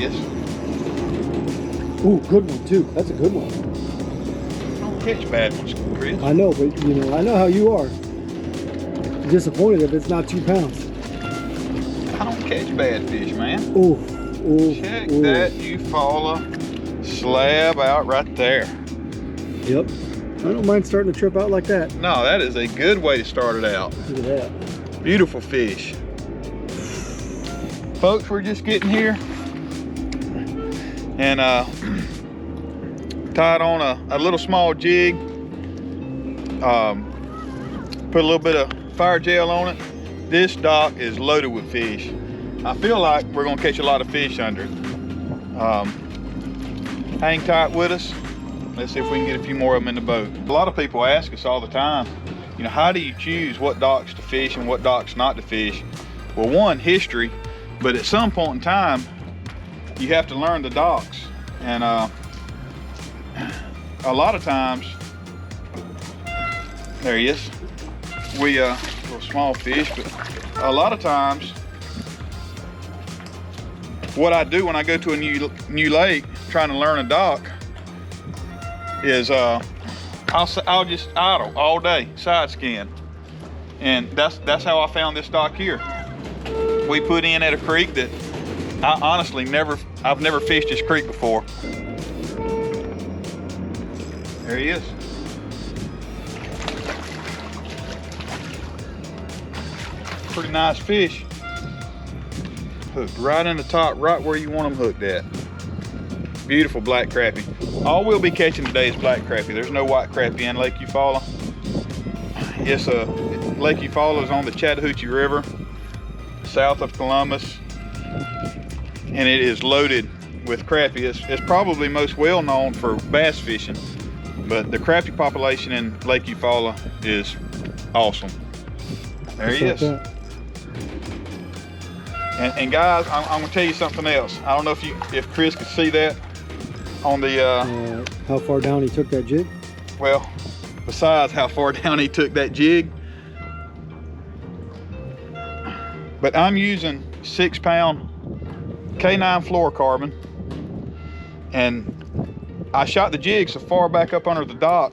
he is. Ooh, good one too. That's a good one. I don't catch bad ones, Chris. I know, but you know, I know how you are. Disappointed if it's not 2 pounds. I don't catch bad fish, man. Ooh, ooh, Check ooh. that Eufaula slab out right there. Yep. I don't mind starting to trip out like that. No, that is a good way to start it out. Look at that. Beautiful fish. Folks, we're just getting here. And tied on a little small jig. Put a little bit of fire gel on it. This dock is loaded with fish. I feel like we're gonna catch a lot of fish under it. Hang tight with us. Let's see if we can get a few more of them in the boat. A lot of people ask us all the time, you know, how do you choose what docks to fish and what docks not to fish? Well, one, history, but at some point in time, you have to learn the docks. And a lot of times, there he is. We, little small fish, but a lot of times, what I do when I go to a new lake, trying to learn a dock, is I'll just idle all day, side scan. And that's how I found this dock here. We put in at a creek that I honestly I've never fished this creek before. There he is. Pretty nice fish. Hooked right in the top, right where you want them hooked at. Beautiful black crappie. All we'll be catching today is black crappie. There's no white crappie in Lake Eufaula. Yes, Lake Eufaula is on the Chattahoochee River, south of Columbus, and it is loaded with crappie. It's probably most well known for bass fishing, but the crappie population in Lake Eufaula is awesome. There he is. And guys, I'm gonna tell you something else. I don't know if Chris could see that on the how far down he took that jig. Well, besides how far down he took that jig, but I'm using 6-pound K9 fluorocarbon, and I shot the jig so far back up under the dock.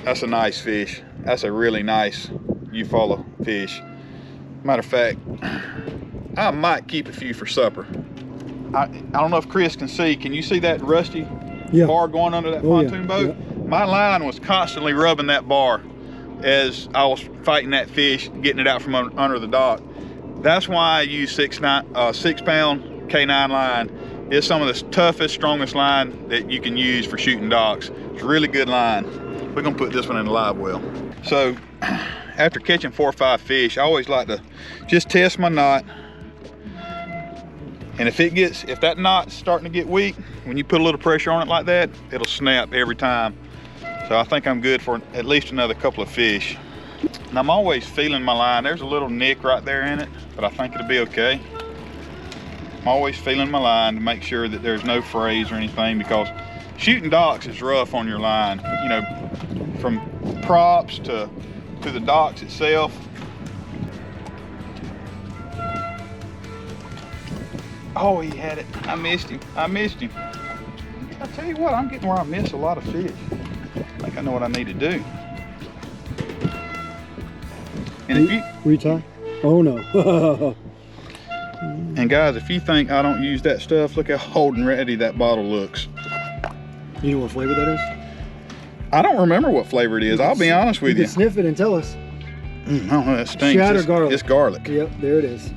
That's a nice fish. That's a really nice Eufaula fish. Matter of fact, I might keep a few for supper. I don't know if Chris can see. Can you see that rusty bar going under that pontoon boat? Yeah. My line was constantly rubbing that bar as I was fighting that fish, getting it out from under the dock. That's why I use 6-pound K9 line. It's some of the toughest, strongest line that you can use for shooting docks. It's a really good line. We're gonna put this one in the live well. So, after catching 4 or 5 fish, I always like to just test my knot. And if that knot's starting to get weak, when you put a little pressure on it like that, it'll snap every time. So I think I'm good for at least another couple of fish. And I'm always feeling my line. There's a little nick right there in it, but I think it'll be okay. I'm always feeling my line to make sure that there's no frays or anything, because shooting docks is rough on your line. You know, from props to the docks itself. Oh, he had it. I missed him. I tell you what, I'm getting where I miss a lot of fish. I think I know what I need to do. And if you retie? Oh no. And guys, if you think I don't use that stuff, look how old and ready that bottle looks. You know what flavor that is? I don't remember what flavor it is. I'll be honest with you. You can sniff it and tell us. I don't know, that stinks. Shatter garlic. It's garlic. Yep, there it is.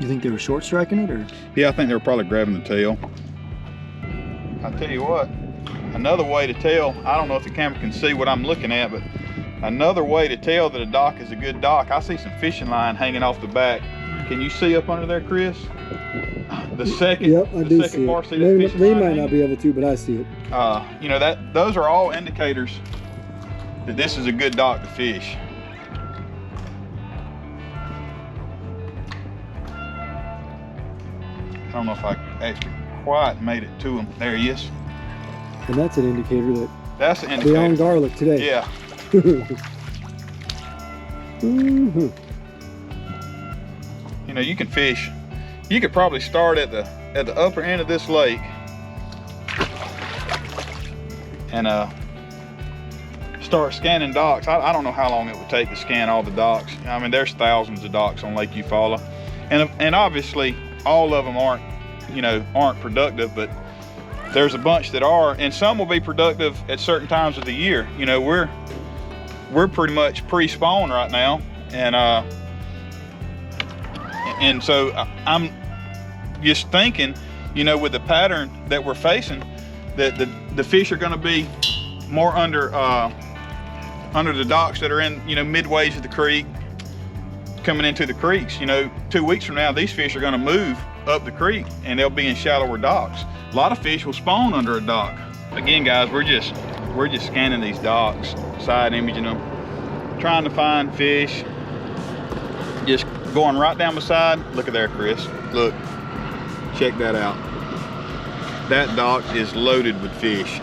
You think they were short striking it, or? Yeah, I think they were probably grabbing the tail. I'll tell you what, another way to tell, I don't know if the camera can see what I'm looking at, but another way to tell that a dock is a good dock, I see some fishing line hanging off the back. Can you see up under there, Chris? The second, yep, I do see bar, it. see that They might not be able to, but I see it. You know, those are all indicators that this is a good dock to fish. I don't know if I actually quite made it to him. There he is. And that's an indicator that that's an indicator. They're on garlic today. Yeah. You know, you can fish. You could probably start at the upper end of this lake and start scanning docks. I don't know how long it would take to scan all the docks. I mean, there's thousands of docks on Lake Eufaula, and obviously all of them aren't productive, but there's a bunch that are, and some will be productive at certain times of the year. You know, we're pretty much pre-spawn right now, and so I'm just thinking, you know, with the pattern that we're facing, that the fish are going to be more under the docks that are in, you know, midways of the creek, coming into the creeks. You know, 2 weeks from now, these fish are going to move up the creek and they'll be in shallower docks. A lot of fish will spawn under a dock. Again, guys, we're just scanning these docks, side imaging them, trying to find fish. Just going right down beside. Look at there, Chris. Look, check that out. That dock is loaded with fish.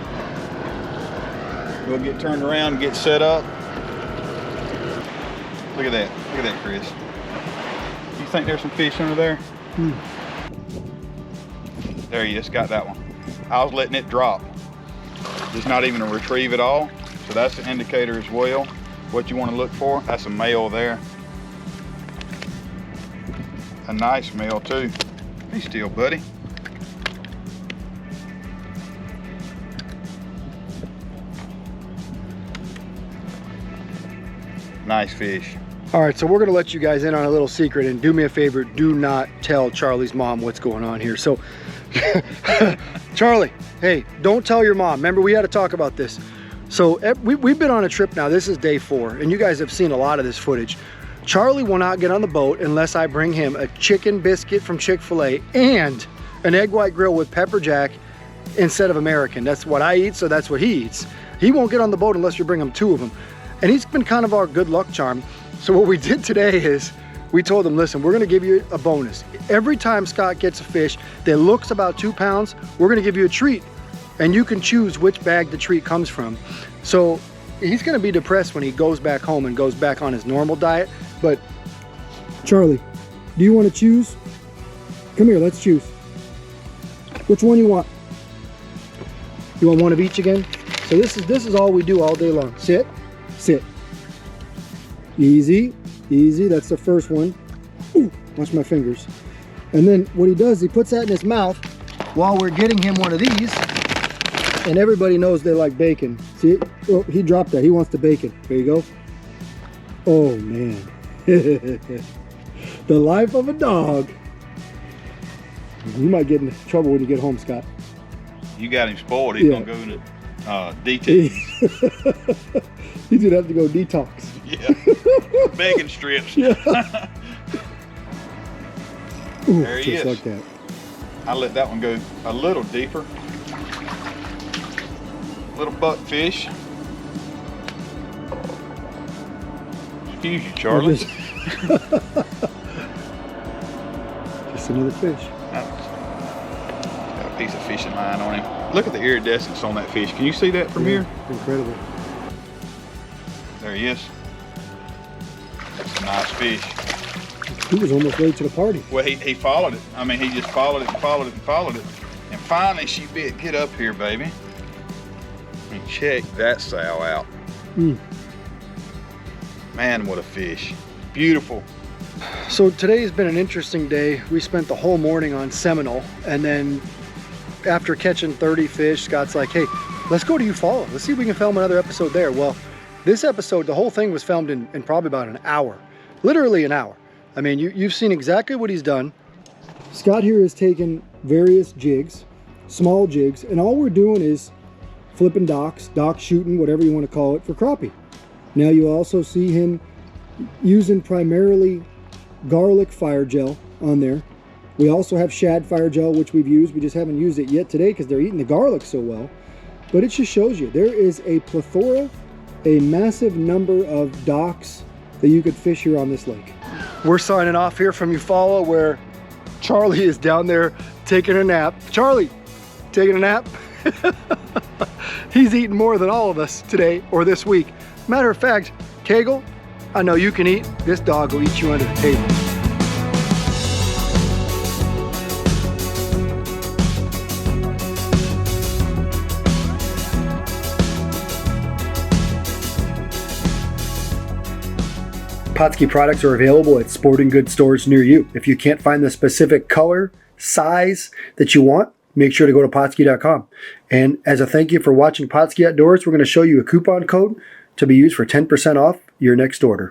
We'll get turned around and get set up. Look at that. Look at that, Chris. You think there's some fish under there? There he is, got that one. I was letting it drop. It's not even a retrieve at all. So that's an indicator as well. What you want to look for, that's a male there. A nice male too. Be still, buddy. Nice fish. All right, so we're gonna let you guys in on a little secret, and do me a favor, do not tell Charlie's mom what's going on here. So, Charlie, hey, don't tell your mom. Remember, we had to talk about this. So we've been on a trip now. This is day 4, and you guys have seen a lot of this footage. Charlie will not get on the boat unless I bring him a chicken biscuit from Chick-fil-A and an egg white grill with pepper jack instead of American. That's what I eat, so that's what he eats. He won't get on the boat unless you bring him 2 of them. And he's been kind of our good luck charm. So what we did today is we told him, listen, we're gonna give you a bonus. Every time Scott gets a fish that looks about 2 pounds, we're gonna give you a treat. And you can choose which bag the treat comes from. So he's gonna be depressed when he goes back home and goes back on his normal diet. But Charlie, do you want to choose? Come here, let's choose. Which one you want? You want one of each again? So this is all we do all day long. Sit, sit. Easy, easy. That's the first one. Ooh, watch my fingers. And then what he does, he puts that in his mouth while we're getting him one of these. And everybody knows they like bacon. See? Oh, he dropped that. He wants the bacon. There you go. Oh, man. The life of a dog. You might get in trouble when you get home, Scott. You got him spoiled. He's gonna go into DT. He's gonna have to go detox. Yeah. Bacon strips. Yeah. Ooh, there he is. Like that. I let that one go a little deeper. Little buck fish. Excuse you, Charlie. Just another fish. Got a piece of fishing line on him. Look at the iridescence on that fish. Can you see that from here? Incredible. There he is. That's a nice fish. He was almost late to the party. Well, he followed it. I mean, he just followed it and followed it and followed it. And finally she bit. Get up here, baby. And check that sow out. Man, what a fish. Beautiful. So today's been an interesting day. We spent the whole morning on Seminole, and then after catching 30 fish, Scott's like, hey, let's go to Eufaula. Let's see if we can film another episode there. Well, this episode, the whole thing was filmed in probably about an hour. Literally an hour. I mean, you've seen exactly what he's done. Scott here has taken various jigs, small jigs, and all we're doing is flipping docks, dock shooting, whatever you want to call it, for crappie. Now you also see him using primarily garlic fire gel on there. We also have shad fire gel, which we've used. We just haven't used it yet today because they're eating the garlic so well. But it just shows you there is a plethora, a massive number of docks that you could fish here on this lake. We're signing off here from Eufaula, where Charlie is down there taking a nap. Charlie, taking a nap? He's eating more than all of us today or this week. Matter of fact, Kegel, I know you can eat. This dog will eat you under the table. Pautzke products are available at sporting goods stores near you. If you can't find the specific color, size that you want, make sure to go to Pautzke.com. And as a thank you for watching Pautzke Outdoors, we're going to show you a coupon code to be used for 10% off your next order.